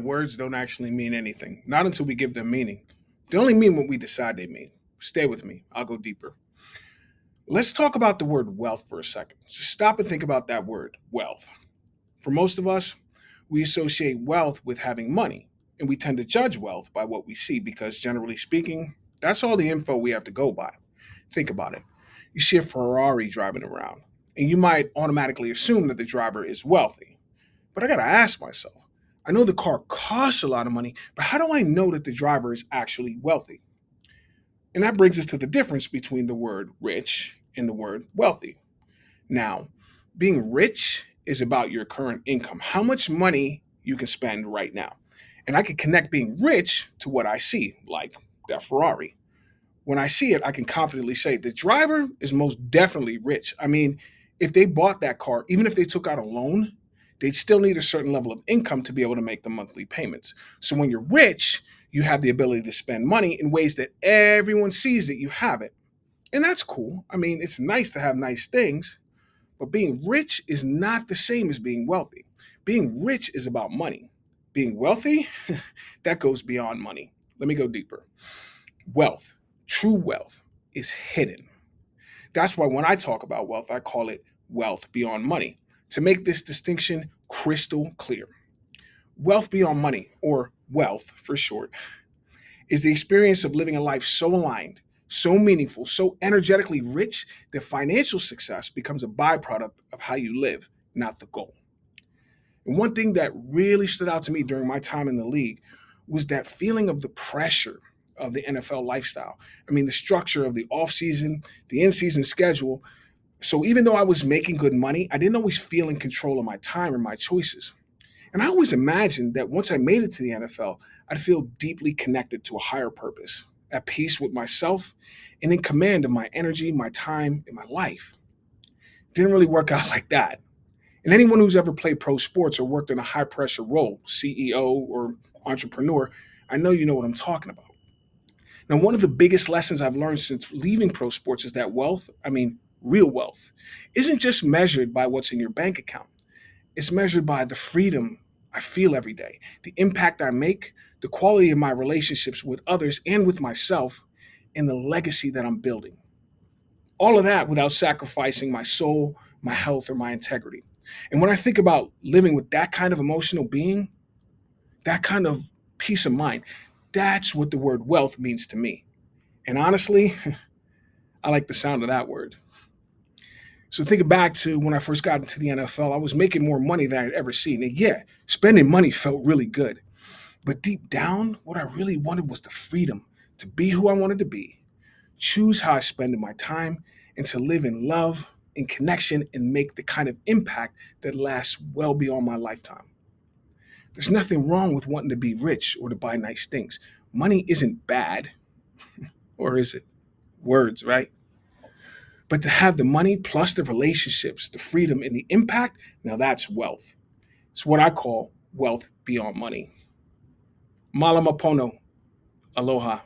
words don't actually mean anything, not until we give them meaning. They only mean what we decide they mean. Stay with me, I'll go deeper. Let's talk about the word wealth for a second. Just stop and think about that word, wealth. For most of us, we associate wealth with having money, and we tend to judge wealth by what we see because, generally speaking, that's all the info we have to go by. Think about it. You see a Ferrari driving around, and you might automatically assume that the driver is wealthy. But I gotta ask myself, I know the car costs a lot of money, but how do I know that the driver is actually wealthy? And that brings us to the difference between the word rich and the word wealthy. Now, being rich is about your current income, how much money you can spend right now. And I can connect being rich to what I see, like that Ferrari. When I see it, I can confidently say the driver is most definitely rich. I mean, if they bought that car, even if they took out a loan, they'd still need a certain level of income to be able to make the monthly payments. So when you're rich, you have the ability to spend money in ways that everyone sees that you have it. And that's cool. I mean, it's nice to have nice things, but being rich is not the same as being wealthy. Being rich is about money. Being wealthy, that goes beyond money. Let me go deeper. Wealth, true wealth, is hidden. That's why when I talk about wealth, I call it wealth beyond money, to make this distinction crystal clear. Wealth beyond money, or wealth for short, is the experience of living a life so aligned, so meaningful, so energetically rich that financial success becomes a byproduct of how you live, not the goal. And one thing that really stood out to me during my time in the league was that feeling of the pressure of the NFL lifestyle. I mean, the structure of the offseason, the in season schedule. So even though I was making good money, I didn't always feel in control of my time or my choices. And I always imagined that once I made it to the NFL, I'd feel deeply connected to a higher purpose, at peace with myself, and in command of my energy, my time, and my life. Didn't really work out like that. And anyone who's ever played pro sports or worked in a high pressure role, CEO or entrepreneur, I know you know what I'm talking about. Now, one of the biggest lessons I've learned since leaving pro sports is that wealth, I mean, real wealth, isn't just measured by what's in your bank account. It's measured by the freedom I feel every day, the impact I make, the quality of my relationships with others and with myself, and the legacy that I'm building. All of that without sacrificing my soul, my health, or my integrity. And when I think about living with that kind of emotional being, that kind of peace of mind, that's what the word wealth means to me. And honestly, I like the sound of that word. So thinking back to when I first got into the NFL, I was making more money than I'd ever seen. And yeah, spending money felt really good. But deep down, what I really wanted was the freedom to be who I wanted to be, choose how I spend my time, and to live in love, in connection, and make the kind of impact that lasts well beyond my lifetime. There's nothing wrong with wanting to be rich or to buy nice things. Money isn't bad, or is it? Words, right? But to have the money plus the relationships, the freedom, and the impact, now that's wealth. It's what I call wealth beyond money. Malamapono. Aloha.